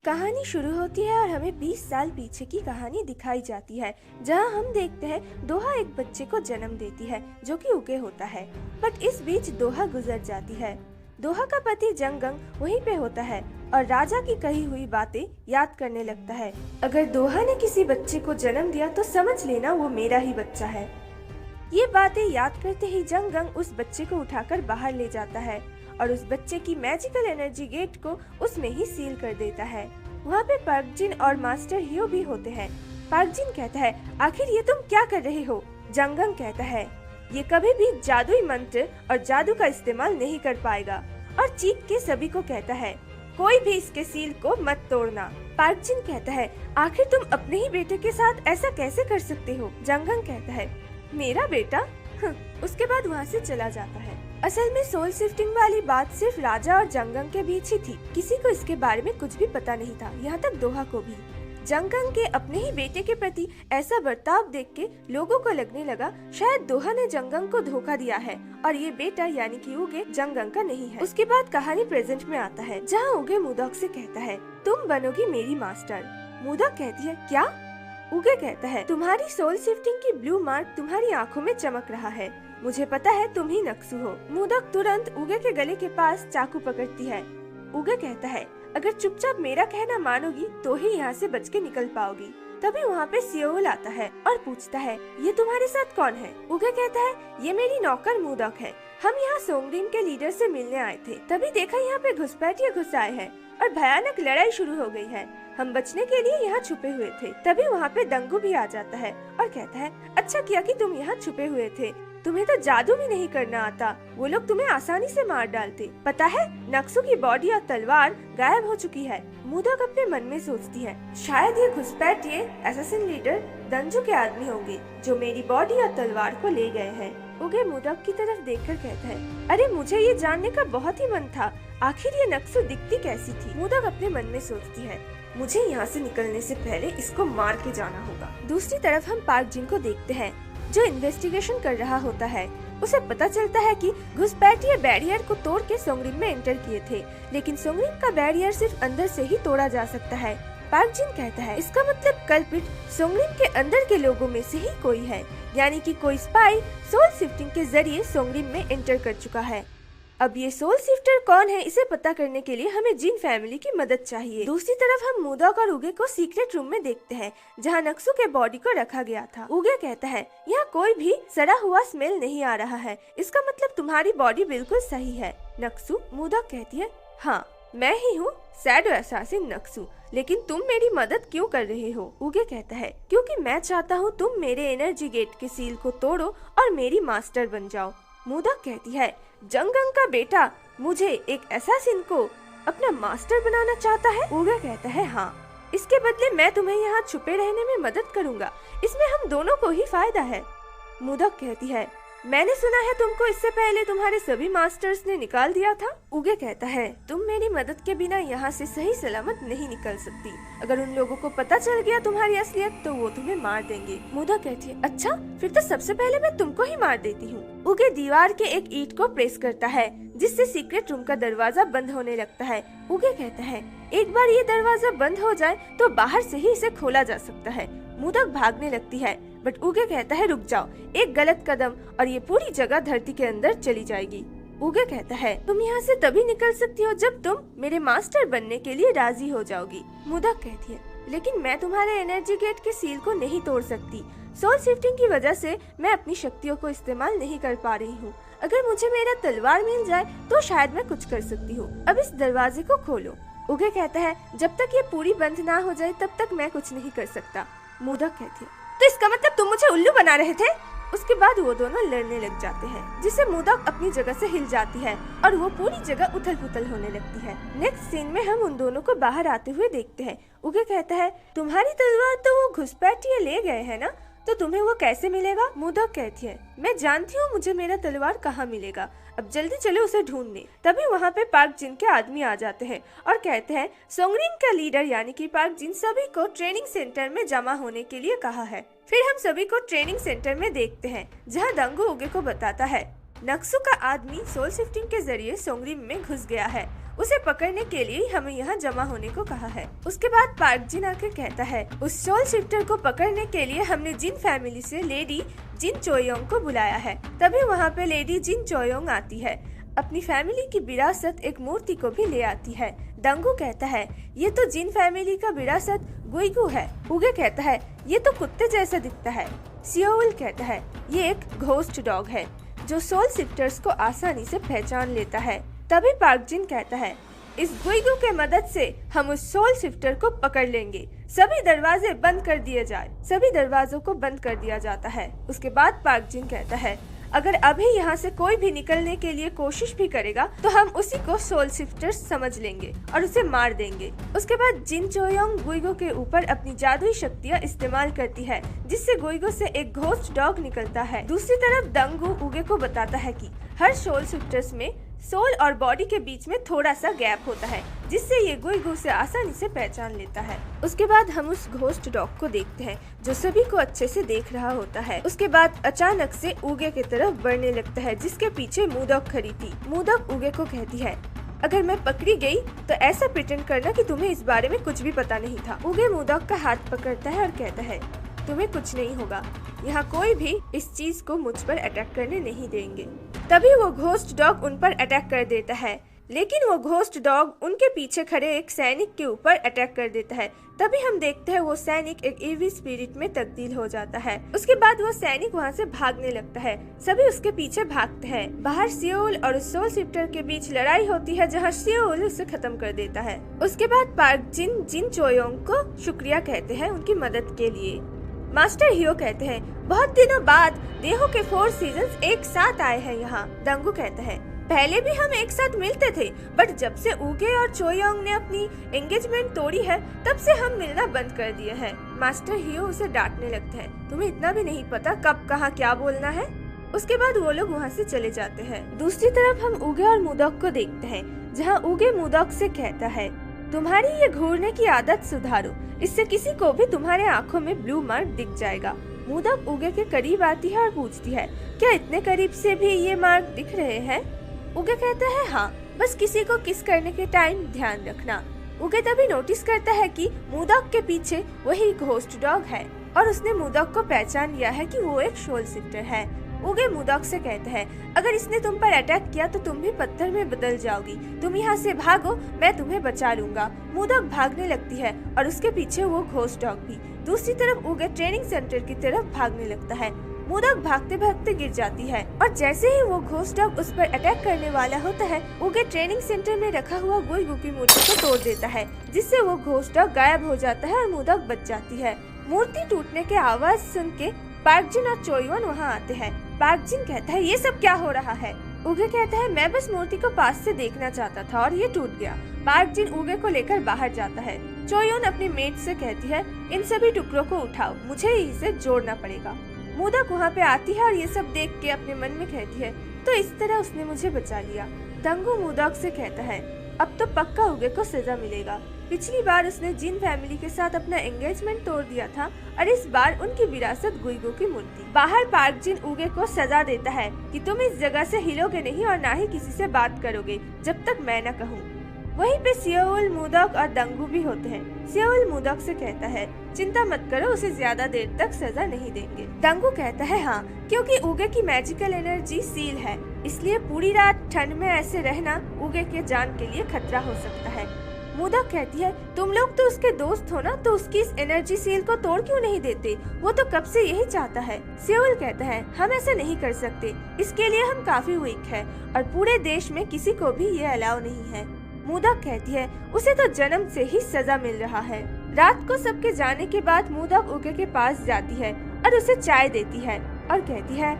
कहानी शुरू होती है और हमें 20 साल पीछे की कहानी दिखाई जाती है, जहां हम देखते हैं दोहा एक बच्चे को जन्म देती है जो कि उगे होता है। बट इस बीच दोहा गुजर जाती है। दोहा का पति जंगंग वहीं पे होता है और राजा की कही हुई बातें याद करने लगता है। अगर दोहा ने किसी बच्चे को जन्म दिया तो समझ लेना वो मेरा ही बच्चा है। ये बातें याद करते ही जंगंग उस बच्चे को उठाकर बाहर ले जाता है और उस बच्चे की मैजिकल एनर्जी गेट को उसमें ही सील कर देता है। वहाँ पे पार्क जिन और मास्टर हियो भी होते हैं। पार्क जिन कहता है, आखिर ये तुम क्या कर रहे हो? जंगंग कहता है, ये कभी भी जादुई मंत्र और जादू का इस्तेमाल नहीं कर पाएगा और चीख के सभी को कहता है, कोई भी इसके सील को मत तोड़ना। पार्क जिन कहता है, आखिर तुम अपने ही बेटे के साथ ऐसा कैसे कर सकते हो? जंगंग कहता है, मेरा बेटा? उसके बाद वहाँ से चला जाता है। असल में सोल शिफ्टिंग वाली बात सिर्फ राजा और जंगंग के बीच ही थी। किसी को इसके बारे में कुछ भी पता नहीं था, यहाँ तक दोहा को भी। जंगंग के अपने ही बेटे के प्रति ऐसा बर्ताव देख के लोगों को लगने लगा शायद दोहा ने जंगंग को धोखा दिया है और ये बेटा यानी कि उगे जंगंग का नहीं है। उसके बाद कहानी प्रेजेंट में आता है, जहाँ उगे मुदक से कहता है, तुम बनोगी मेरी मास्टर। मुदक कहती है, क्या? उगे कहता है, तुम्हारी सोल शिफ्टिंग की ब्लू मार्क तुम्हारी आँखों में चमक रहा है। मुझे पता है तुम ही नक्सु हो। मुदक तुरंत उगे के गले के पास चाकू पकड़ती है। उगे कहता है, अगर चुपचाप मेरा कहना मानोगी तो ही यहाँ से बच के निकल पाओगी। तभी वहाँ पे सियोल आता है और पूछता है, ये तुम्हारे साथ कौन है? उगे कहता है, ये मेरी नौकर मुदक है। हम यहाँ सोंगरिम के लीडर से मिलने आए थे, तभी देखा यहाँ पे घुसपैठिए घुस आए हैं और भयानक लड़ाई शुरू हो गई है। हम बचने के लिए यहाँ छुपे हुए थे। तभी वहाँ पे दंगू भी आ जाता है और कहता है, अच्छा किया कि तुम यहाँ छुपे हुए थे, तुम्हें तो जादू भी नहीं करना आता। वो लोग तुम्हें आसानी से मार डालते। पता है, नक्सु की बॉडी और तलवार गायब हो चुकी है। मुदक अपने मन में सोचती है, शायद ये घुसपैठिए एसासिन लीडर दंजू के आदमी होंगे जो मेरी बॉडी और तलवार को ले गए हैं। उगे मुदक की तरफ देखकर कहता है, अरे मुझे ये जानने का बहुत ही मन था, आखिर ये नक्सु दिखती कैसी थी? मुदक अपने मन में सोचती है, मुझे यहाँ से निकलने से पहले इसको मार के जाना होगा। दूसरी तरफ हम पार्क जिन को देखते हैं जो इन्वेस्टिगेशन कर रहा होता है। उसे पता चलता है कि घुसपैठिए बैरियर को तोड़ के सोंगरिम में एंटर किए थे, लेकिन सोंगरिम का बैरियर सिर्फ अंदर से ही तोड़ा जा सकता है। पार्क जिन कहता है, इसका मतलब कल्प्रिट सोंगरिम के अंदर के लोगों में से ही कोई है, यानी कि कोई स्पाई सोल शिफ्टिंग के जरिए सोंगरिम में एंटर कर चुका है। अब ये सोल शिफ्टर कौन है, इसे पता करने के लिए हमें जिन फैमिली की मदद चाहिए। दूसरी तरफ हम मुदक और उगे को सीक्रेट रूम में देखते हैं, जहाँ नक्सु के बॉडी को रखा गया था। उगे कहता है, यहाँ कोई भी सड़ा हुआ स्मेल नहीं आ रहा है, इसका मतलब तुम्हारी बॉडी बिल्कुल सही है। नक्सु? मुदक कहती है, हाँ मैं ही हूँ शैडो असैसिन नक्सु, लेकिन तुम मेरी मदद क्यों कर रहे हो? उगे कहता है, क्योंकि मैं चाहता हूँ तुम मेरे एनर्जी गेट के सील को तोड़ो और मेरी मास्टर बन जाओ। मुदक कहती है, जंगंग का बेटा मुझे एक असैसिन को अपना मास्टर बनाना चाहता है? उगे कहता है, हाँ, इसके बदले मैं तुम्हें यहाँ छुपे रहने में मदद करूँगा, इसमें हम दोनों को ही फायदा है। मुदक कहती है, मैंने सुना है तुमको इससे पहले तुम्हारे सभी मास्टर्स ने निकाल दिया था। उगे कहता है, तुम मेरी मदद के बिना यहाँ से सही सलामत नहीं निकल सकती। अगर उन लोगों को पता चल गया तुम्हारी असलियत तो वो तुम्हें मार देंगे। मुदक कहती है, अच्छा फिर तो सबसे पहले मैं तुमको ही मार देती हूँ। उगे दीवार के एक ईंट को प्रेस करता है, जिससे सीक्रेट रूम का दरवाजा बंद होने लगता है। उगे कहता है, एक बार ये दरवाजा बंद हो जाए तो बाहर से ही इसे खोला जा सकता है। मुदक भागने लगती है, बट उगे कहता है, रुक जाओ, एक गलत कदम और ये पूरी जगह धरती के अंदर चली जाएगी। उगे कहता है, तुम यहाँ से तभी निकल सकती हो जब तुम मेरे मास्टर बनने के लिए राजी हो जाओगी। मुदक कहती है, लेकिन मैं तुम्हारे एनर्जी गेट के सील को नहीं तोड़ सकती। सोल शिफ्टिंग की वजह से मैं अपनी शक्तियों को इस्तेमाल नहीं कर पा रही हूँ। अगर मुझे मेरा तलवार मिल जाए तो शायद मैं कुछ कर सकती हूँ। अब इस दरवाजे को खोलो। उगे कहता है, जब तक ये पूरी बंद ना हो जाए तब तक मैं कुछ नहीं कर सकता। मुदक कहती है, तो इसका मतलब तुम मुझे उल्लू बना रहे थे? उसके बाद वो दोनों लड़ने लग जाते हैं, जिससे मुदक अपनी जगह से हिल जाती है और वो पूरी जगह उथल पुथल होने लगती है। नेक्स्ट सीन में हम उन दोनों को बाहर आते हुए देखते हैं। उगे कहता है, तुम्हारी तलवार तो वो घुसपैठिए ले गए हैं ना, तो तुम्हें वो कैसे मिलेगा? मुदक कहती है, मैं जानती हूँ मुझे मेरा तलवार कहाँ मिलेगा, अब जल्दी चले उसे ढूंढने। तभी वहाँ पे पार्क जिन के आदमी आ जाते हैं और कहते हैं, सोंगरिम का लीडर यानी कि पार्क जिन सभी को ट्रेनिंग सेंटर में जमा होने के लिए कहा है। फिर हम सभी को ट्रेनिंग सेंटर में देखते हैं, जहाँ दंगू उगे को बताता है, नक्सु का आदमी सोल शिफ्टिंग के जरिए सोंगरिम में घुस गया है। उसे पकड़ने के लिए हमें यहाँ जमा होने को कहा है। उसके बाद पार्क जिन आकर कहता है उस सोल शिफ्टर को पकड़ने के लिए हमने जिन फैमिली से लेडी जिन चोयोंग को बुलाया है। तभी वहाँ पे लेडी जिन चोयोंग आती है, अपनी फैमिली की विरासत एक मूर्ति को भी ले आती है। दंगू कहता है ये तो जिन फैमिली का विरासत गुइगु है। उगे कहता है ये तो कुत्ते जैसा दिखता है। सियोल कहता है ये एक घोस्ट डॉग है जो सोल शिफ्टर्स को आसानी से पहचान लेता है। तभी पार्क जिन कहता है इस गुइगु के मदद से हम उस सोल शिफ्टर को पकड़ लेंगे। सभी दरवाजे बंद कर दिए जाए। सभी दरवाजों को बंद कर दिया जाता है। उसके बाद पार्क जिन कहता है अगर अभी यहाँ से कोई भी निकलने के लिए कोशिश भी करेगा तो हम उसी को सोल शिफ्टर समझ लेंगे और उसे मार देंगे। उसके बाद जिन चोयोंग गुइगो के ऊपर अपनी जादुई शक्तियाँ इस्तेमाल करती है जिससे गुइगो से एक घोस्ट डॉग निकलता है। दूसरी तरफ दंगू उगे को बताता है कि हर सोल शिफ्टर्स में सोल और बॉडी के बीच में थोड़ा सा गैप होता है जिससे ये गुइगु से आसानी से पहचान लेता है। उसके बाद हम उस घोस्ट डॉग को देखते हैं जो सभी को अच्छे से देख रहा होता है। उसके बाद अचानक से उगे की तरफ बढ़ने लगता है जिसके पीछे मूदक खड़ी थी। मूदक उगे को कहती है अगर मैं पकड़ी गई तो ऐसा प्रिटेंड करना कि तुम्हें इस बारे में कुछ भी पता नहीं था। उगे मूदक का हाथ पकड़ता है और कहता है तुम्हें कुछ नहीं होगा, यहाँ कोई भी इस चीज को मुझ पर अटैक करने नहीं देंगे। तभी वो घोस्ट डॉग उन पर अटैक कर देता है, लेकिन वो घोस्ट डॉग उनके पीछे खड़े एक सैनिक के ऊपर अटैक कर देता है। तभी हम देखते हैं वो सैनिक एक ईवी स्पिरिट में तब्दील हो जाता है। उसके बाद वो सैनिक वहाँ से भागने लगता है। सभी उसके पीछे भागते हैं। बाहर सियोल और सोल शिफ्टर के बीच लड़ाई होती है जहाँ सियोल उसे खत्म कर देता है। उसके बाद पार्क जिन जिन चोयोंग को शुक्रिया कहते हैं उनकी मदद के लिए। मास्टर हियो कहते हैं बहुत दिनों बाद देहो के 4 सीजन्स एक साथ आए हैं यहाँ। दंगू कहता है पहले भी हम एक साथ मिलते थे बट जब से उगे और चोयोंग ने अपनी एंगेजमेंट तोड़ी है तब से हम मिलना बंद कर दिए हैं। मास्टर हियो उसे डांटने लगते हैं तुम्हें इतना भी नहीं पता कब कहाँ क्या बोलना है। उसके बाद वो लोग वहाँ से चले जाते हैं। दूसरी तरफ हम उगे और मूदक को देखते हैं जहाँ उगे मूदक से कहता है तुम्हारी ये घूरने की आदत सुधारो, इससे किसी को भी तुम्हारे आँखों में ब्लू मार्क दिख जाएगा। मूदक उगे के करीब आती है और पूछती है क्या इतने करीब से भी ये मार्क दिख रहे हैं? उगे कहता है हाँ, बस किसी को किस करने के टाइम ध्यान रखना। उगे तभी नोटिस करता है कि मूदक के पीछे वही घोस्ट डॉग है और उसने मूदक को पहचान लिया है कि वो एक सोल शिफ्टर है। उगे मूदक से कहता है अगर इसने तुम पर अटैक किया तो तुम भी पत्थर में बदल जाओगी। तुम यहाँ से भागो, मैं तुम्हें बचा लूंगा। मूदक भागने लगती है और उसके पीछे वो घोस्ट डॉग भी। दूसरी तरफ उगे ट्रेनिंग सेंटर की तरफ भागने लगता है। मूदक भागते भागते गिर जाती है और जैसे ही वो घोस्ट डॉग उस पर अटैक करने वाला होता है उगे ट्रेनिंग सेंटर में रखा हुआ गुइगु की मूर्ति को तोड़ देता है जिससे वो घोस्ट डॉग गायब हो जाता है और मूदक बच जाती है। मूर्ति टूटने के आवाज सुन के पार्क जिन और चोयुन वहाँ आते हैं। पार्क जिन कहता है ये सब क्या हो रहा है? उगे कहता है मैं बस मूर्ति को पास से देखना चाहता था और ये टूट गया। पार्क जिन उगे को लेकर बाहर जाता है। चोयुन अपनी मेट से कहती है इन सभी टुकड़ों को उठाओ, मुझे इसे जोड़ना पड़ेगा। मूदक वहाँ पे आती है और ये सब देख के अपने मन में कहती है तो इस तरह उसने मुझे बचा लिया। दंगू मूदक से कहता है अब तो पक्का उगे को सजा मिलेगा। पिछली बार उसने जिन फैमिली के साथ अपना एंगेजमेंट तोड़ दिया था और इस बार उनकी विरासत गुइगु की मूर्ति। बाहर पार्क जिन उगे को सजा देता है कि तुम इस जगह से हिलोगे नहीं और ना ही किसी से बात करोगे जब तक मैं न कहूँ। वहीं पे सियोल, मूदक और दंगू भी होते हैं। सियोल मूदक से कहता है चिंता मत करो, उसे ज्यादा देर तक सजा नहीं देंगे। दंगू कहता है हाँ, क्योंकि उगे की मैजिकल एनर्जी सील है, इसलिए पूरी रात ठंड में ऐसे रहना उगे के जान के लिए खतरा हो सकता है। मूदक कहती है तुम लोग तो उसके दोस्त हो ना, तो उसकी इस एनर्जी सील को तोड़ क्यों नहीं देते? वो तो कब से यही चाहता है। सियोल कहता है हम ऐसा नहीं कर सकते, इसके लिए हम काफी वीक है और पूरे देश में किसी को भी ये अलाउ नहीं है। मूदक कहती है उसे तो जन्म से ही सजा मिल रहा है। रात को सबके जाने के बाद मूदक उगे के पास जाती है और उसे चाय देती है और कहती है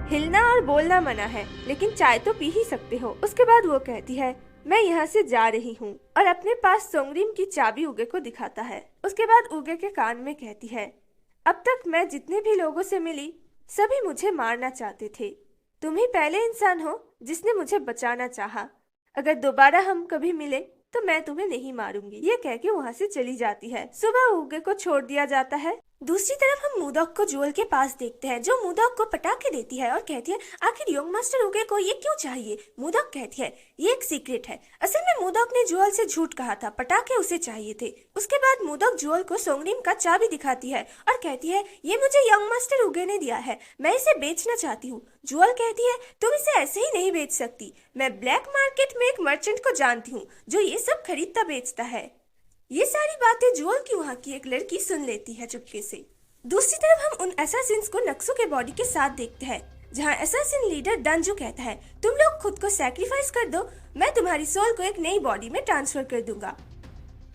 हिलना और बोलना मना है, लेकिन चाय तो पी ही सकते हो। उसके बाद वो कहती है मैं यहाँ से जा रही हूँ और अपने पास सोंगरिम की चाबी उगे को दिखाता है। उसके बाद उगे के कान में कहती है अब तक मैं जितने भी लोगों से मिली सभी मुझे मारना चाहते थे, तुम ही पहले इंसान हो जिसने मुझे बचाना चाहा। अगर दोबारा हम कभी मिले तो मैं तुम्हें नहीं मारूंगी। ये कह के वहाँ से चली जाती है। सुबह उगे को छोड़ दिया जाता है दूसरी तरफ हम मूडॉक को जुअल के पास देखते हैं, जो मूडॉक को पटाखे देती है और कहती है आखिर यंग मास्टर उगे को ये क्यों चाहिए। मूडॉक कहती है ये एक सीक्रेट है। असल में मूडॉक ने जुअल से झूठ कहा था, पटाखे उसे चाहिए थे। उसके बाद मूडॉक जुअल को सोंगरिम का चाबी दिखाती है और कहती है ये मुझे यंग मास्टर उगे ने दिया है, मैं इसे बेचना चाहती हूँ। जुअल कहती है तुम इसे ऐसे ही नहीं बेच सकती, मैं ब्लैक मार्केट में एक मर्चेंट को जानती हूँ जो ये सब खरीदता बेचता है। ये सारी बातें जुअल की वहाँ की एक लड़की सुन लेती है चुपके से। दूसरी तरफ हम उन असैसिन्स को नक्सु के बॉडी के साथ देखते हैं, जहाँ असैसिन लीडर डंजू कहता है तुम लोग खुद को सैक्रिफाइस कर दो, मैं तुम्हारी सोल को एक नई बॉडी में ट्रांसफर कर दूंगा।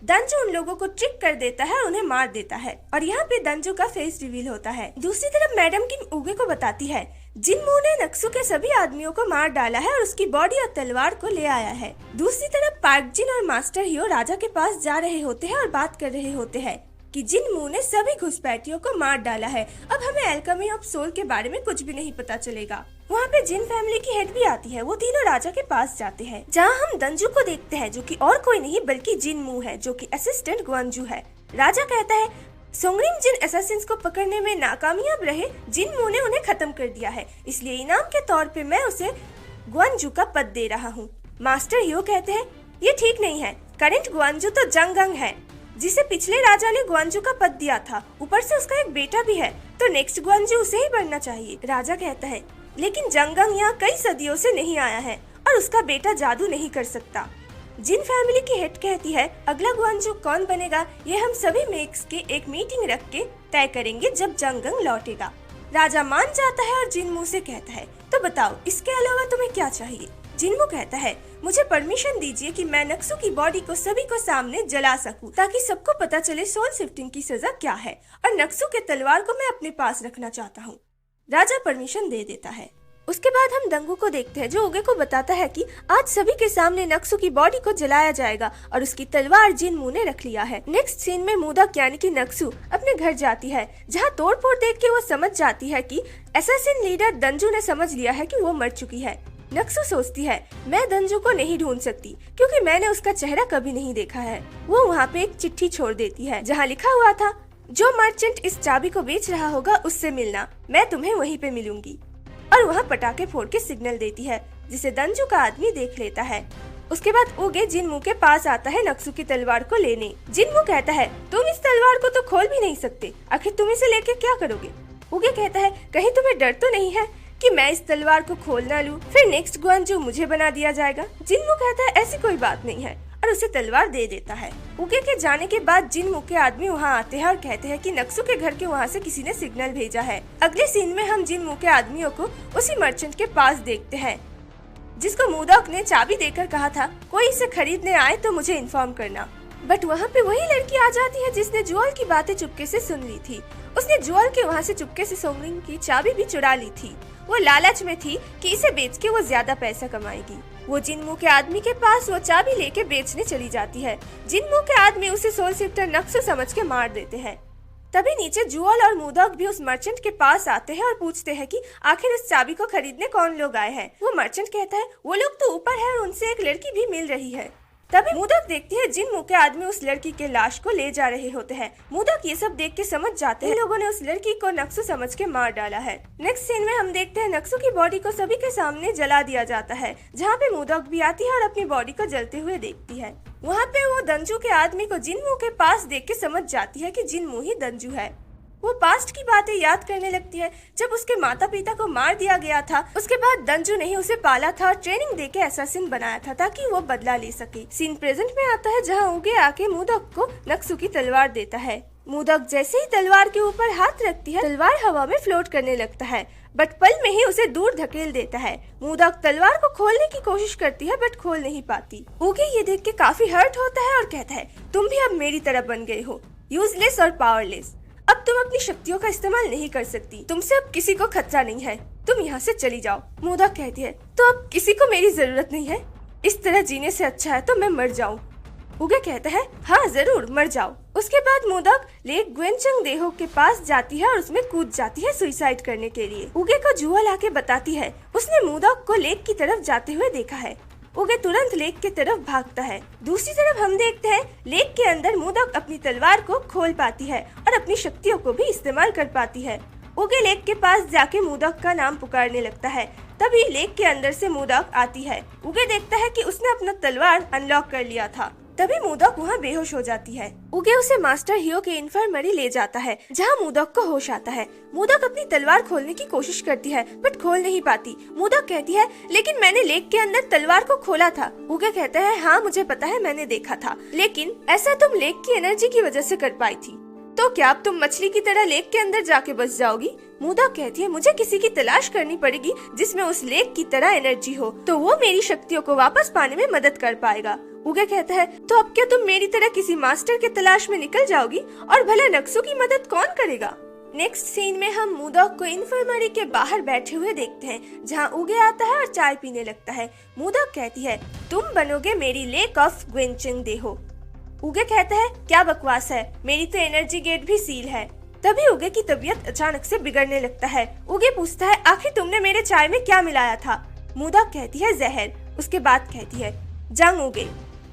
दंजू उन लोगों को ट्रिक कर देता है और उन्हें मार देता है और यहाँ पे दंजू का फेस रिवील होता है। दूसरी तरफ मैडम किम उगे को बताती है जिनमू ने नक्सु के सभी आदमियों को मार डाला है और उसकी बॉडी और तलवार को ले आया है। दूसरी तरफ पार्क जिन और मास्टर हियो राजा के पास जा रहे होते हैं और बात कर रहे होते हैं कि जिनमू ने सभी घुसपैठियों को मार डाला है, अब हमें एल्केमी ऑफ सोल के बारे में कुछ भी नहीं पता चलेगा। वहाँ पे जिन फैमिली की हेड भी आती है, वो तीनों राजा के पास जाते हैं, जहाँ हम दंजू को देखते हैं जो कि और कोई नहीं बल्कि जिनमू है, जो कि असिस्टेंट ग्वांजू है। राजा कहता है सोंगरिम जिन असैसिन्स को पकड़ने में नाकामयाब रहे, जिनमू ने उन्हें खत्म कर दिया है, इसलिए इनाम के तौर पे मैं उसे ग्वांजू का पद दे रहा हूँ। मास्टर हियो कहते हैं ये ठीक नहीं है, करंट ग्वांजू तो जंगंग है जिसे पिछले राजा ने ग्वांजू का पद दिया था, ऊपर से उसका एक बेटा भी है, तो नेक्स्ट ग्वांजू उसे ही बनना चाहिए। राजा कहता है लेकिन जंगंग यहाँ कई सदियों से नहीं आया है और उसका बेटा जादू नहीं कर सकता। जिन फैमिली की हेड कहती है अगला ग्वांजू कौन बनेगा ये हम सभी मेक्स के एक मीटिंग रख के तय करेंगे जब जंगंग लौटेगा। राजा मान जाता है और जिनमू से कहता है तो बताओ इसके अलावा तुम्हें क्या चाहिए। जिनमू कहता है मुझे परमिशन दीजिए कि मैं नक्सु की बॉडी को सभी को सामने जला सकूं, ताकि सबको पता चले सोल शिफ्टिंग की सजा क्या है, और नक्सु के तलवार को मैं अपने पास रखना चाहता हूँ। राजा परमिशन दे देता है। उसके बाद हम दंगू को देखते हैं जो उगे को बताता है कि आज सभी के सामने नक्सु की बॉडी को जलाया जाएगा और उसकी तलवार जिनमू ने रख लिया है। नेक्स्ट सीन में मूडॉक यानी कि नक्सु अपने घर जाती है, जहाँ तोड़फोड़ देख के वो समझ जाती है कि असैसिन लीडर दंजू ने समझ लिया है कि वो मर चुकी है। नक्सु सोचती है मैं दंजू को नहीं ढूंढ सकती क्योंकि मैंने उसका चेहरा कभी नहीं देखा है। वो वहाँ पे एक चिट्ठी छोड़ देती है जहाँ लिखा हुआ था जो मर्चेंट इस चाबी को बेच रहा होगा उससे मिलना, मैं तुम्हें वहीं पे मिलूंगी। और वहाँ पटाखे फोड़ के सिग्नल देती है जिसे दंजू का आदमी देख लेता है। उसके बाद उगे जिनमू के पास आता है नक्सु की तलवार को लेने। जिनमू कहता है तुम इस तलवार को तो खोल भी नहीं सकते, आखिर तुम इसे लेके क्या करोगे। उगे कहता है कहीं तुम्हें डर तो नहीं है कि मैं इस तलवार को खोल ना लूं, फिर नेक्स्ट ग्वांजू मुझे बना दिया जाएगा। जिनमू कहता है ऐसी कोई बात नहीं है और उसे तलवार दे देता है। उगे के जाने के बाद जिनमू के आदमी वहाँ आते हैं और कहते हैं कि नक्सु के घर के वहाँ से किसी ने सिग्नल भेजा है। अगले सीन में हम जिनमू के आदमियों को उसी मर्चेंट के पास देखते हैं जिसको मूडॉक ने चाबी देकर कहा था कोई इसे खरीदने आए तो मुझे इन्फॉर्म करना। बट वहाँ पे वही लड़की आ जाती है जिसने जुअल की बातें चुपके से सुन ली थी। उसने जुअल के वहाँ से चुपके से सोंगरिम की चाबी भी चुरा ली थी। वो लालच में थी कि इसे बेच के वो ज्यादा पैसा कमाएगी। वो जिनमू के आदमी के पास वो चाबी लेके बेचने चली जाती है। जिनमू के आदमी उसे सोल शिफ्टर नक्सु समझ के मार देते हैं। तभी नीचे जुअल और मूडॉक भी उस मर्चेंट के पास आते हैं और पूछते हैं कि आखिर इस चाबी को खरीदने कौन लोग आए हैं। वो मर्चेंट कहता है वो लोग तो ऊपर है और उनसे एक लड़की भी मिल रही है। तभी मूडॉक देखती है जिनमू के आदमी उस लड़की के लाश को ले जा रहे होते हैं। मूडॉक ये सब देख के समझ जाते हैं लोगों ने उस लड़की को नक्सु समझ के मार डाला है। नेक्स्ट सीन में हम देखते हैं नक्सु की बॉडी को सभी के सामने जला दिया जाता है, जहाँ पे मूडॉक भी आती है और अपनी बॉडी को जलते हुए देखती है। वहाँ पे वो दंजू के आदमी को जिनमू के पास देख के समझ जाती है कि जिनमू ही दंजू है। वो पास्ट की बातें याद करने लगती है जब उसके माता पिता को मार दिया गया था। उसके बाद दंजू ने ही उसे पाला था और ट्रेनिंग देके असैसिन बनाया था ताकि वो बदला ले सके। सीन प्रेजेंट में आता है जहाँ उगे आके मूडॉक को नक्सु की तलवार देता है। मूडॉक जैसे ही तलवार के ऊपर हाथ रखती है तलवार हवा में फ्लोट करने लगता है, बट पल में ही उसे दूर धकेल देता है। मूडॉक तलवार को खोलने की कोशिश करती है बट खोल नहीं पाती। उगे ये देख के काफी हर्ट होता है और कहता है तुम भी अब मेरी तरह बन गए हो, यूजलेस और पावरलेस। अब तुम अपनी शक्तियों का इस्तेमाल नहीं कर सकती, तुमसे अब किसी को खतरा नहीं है, तुम यहाँ से चली जाओ। मूडॉक कहती है तो अब किसी को मेरी जरूरत नहीं है, इस तरह जीने से अच्छा है तो मैं मर जाऊँ। उगे कहता है हाँ जरूर मर जाओ। उसके बाद मूडॉक लेक ग्वेनचंग देहो के पास जाती है और उसमें कूद जाती है सुसाइड करने के लिए। उगे को जुअल आके बताती है उसने मूडॉक को लेक की तरफ जाते हुए देखा है। उगे तुरंत लेक के तरफ भागता है। दूसरी तरफ हम देखते हैं लेक के अंदर मोदक अपनी तलवार को खोल पाती है और अपनी शक्तियों को भी इस्तेमाल कर पाती है। उगे लेक के पास जाके मोदक का नाम पुकारने लगता है। तभी लेक के अंदर से मोदक आती है। उगे देखता है कि उसने अपना तलवार अनलॉक कर लिया था। तभी मोदक वहाँ बेहोश हो जाती है। उगे उसे मास्टर हियो के इन्फर्मरी ले जाता है, जहाँ मोदक को होश आता है। मोदक अपनी तलवार खोलने की कोशिश करती है बट खोल नहीं पाती। मोदक कहती है, लेकिन मैंने लेक के अंदर तलवार को खोला था। उगे कहता है, हाँ मुझे पता है, मैंने देखा था, लेकिन ऐसा तुम लेक की एनर्जी की वजह से कर पाई थी। तो क्या अब तुम मछली की तरह लेक के अंदर जाके बस जाओगी? मोदक कहती है, मुझे किसी की तलाश करनी पड़ेगी जिसमें उस लेक की तरह एनर्जी हो, तो वो मेरी शक्तियों को वापस पाने में मदद कर पाएगा। उगे कहता है, तो अब क्या तुम मेरी तरह किसी मास्टर के तलाश में निकल जाओगी? और भला नक्सु की मदद कौन करेगा? नेक्स्ट सीन में हम मोदक को इन्फर्मरी के बाहर बैठे हुए देखते हैं, जहाँ उगे आता है और चाय पीने लगता है। मोदक कहती है, तुम बनोगे मेरी लेक ऑफ ग्वेंचेंग देहो। उगे कहता है, क्या बकवास है, मेरी तो एनर्जी गेट भी सील है। तभी उगे की तबीयत अचानक से बिगड़ने लगता है। उगे पूछता है, आखिर तुमने मेरे चाय में क्या मिलाया था? मोदक कहती है, जहर। उसके बाद कहती है, जंग उगे,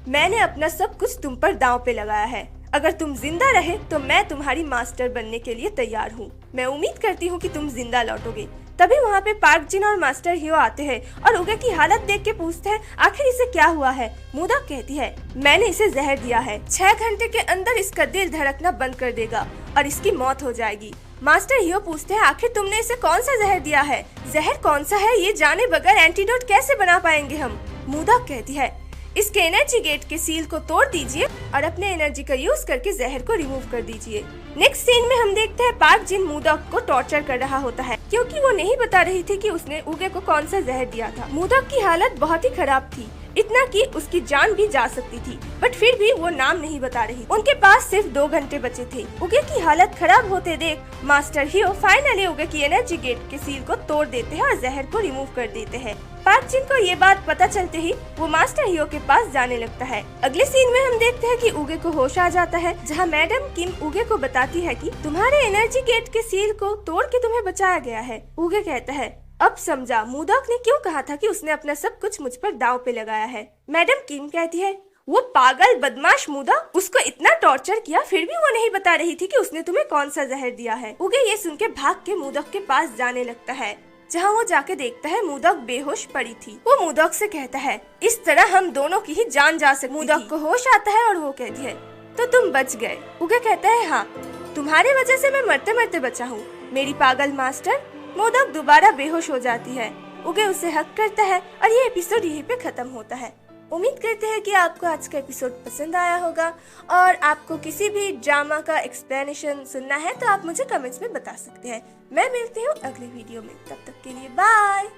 मैंने अपना सब कुछ तुम पर दांव पे लगाया है। अगर तुम जिंदा रहे तो मैं तुम्हारी मास्टर बनने के लिए तैयार हूँ। मैं उम्मीद करती हूँ कि तुम जिंदा लौटोगे। तभी वहाँ पे पार्क जिन और मास्टर हियो आते हैं और उगे की हालत देख के पूछते हैं, आखिर इसे क्या हुआ है? मोदक कहती है, मैंने इसे जहर दिया है। 6 घंटे के अंदर इसका दिल धड़कना बंद कर देगा और इसकी मौत हो जाएगी। मास्टर हियो पूछते हैं, आखिर तुमने इसे कौन सा जहर दिया है? जहर कौन सा है, ये जाने बगैर एंटीडोट कैसे बना पाएंगे हम? मोदक कहती है, इसके एनर्जी गेट के सील को तोड़ दीजिए और अपने एनर्जी का यूज करके जहर को रिमूव कर दीजिए। नेक्स्ट सीन में हम देखते हैं पार्क जिन मोदक को टॉर्चर कर रहा होता है, क्योंकि वो नहीं बता रही थी कि उसने उगे को कौन सा जहर दिया था। मोदक की हालत बहुत ही खराब थी, इतना कि उसकी जान भी जा सकती थी, बट फिर भी वो नाम नहीं बता रही। उनके पास सिर्फ 2 घंटे बचे थे। उगे की हालत खराब होते देख मास्टर हियो फाइनली उगे की एनर्जी गेट के सील को तोड़ देते हैं और जहर को रिमूव कर देते हैं। पार्क जिन को ये बात पता चलते ही वो मास्टर हियो के पास जाने लगता है। अगले सीन में हम देखते हैं कि उगे को होश आ जाता है, जहाँ मैडम किम उगे को बताती है कि तुम्हारे एनर्जी गेट के सील को तोड़ के तुम्हें बचाया गया है। उगे कहता है, अब समझा मोदक ने क्यों कहा था कि उसने अपना सब कुछ मुझ पर दांव पे लगाया है। मैडम किम कहती है, वो पागल बदमाश मोदक, उसको इतना टॉर्चर किया फिर भी वो नहीं बता रही थी कि उसने तुम्हें कौन सा जहर दिया है। उगे ये सुन के भाग के मोदक के पास जाने लगता है, जहाँ वो जाके देखता है मोदक बेहोश पड़ी थी। वो मोदक से कहता है, इस तरह हम दोनों की ही जान जा सकती। मोदक को होश आता है और वो कहती है, तो तुम बच गए। उगे कहता है, हाँ तुम्हारे वजह से मैं मरते मरते बचा हूँ मेरी पागल मास्टर। मोदक दोबारा बेहोश हो जाती है। उगे उसे हक करता है और ये एपिसोड यहीं पे खत्म होता है। उम्मीद करते हैं कि आपको आज का एपिसोड पसंद आया होगा और आपको किसी भी ड्रामा का एक्सप्लेनेशन सुनना है तो आप मुझे कमेंट्स में बता सकते हैं। मैं मिलती हूँ अगले वीडियो में, तब तक के लिए बाय।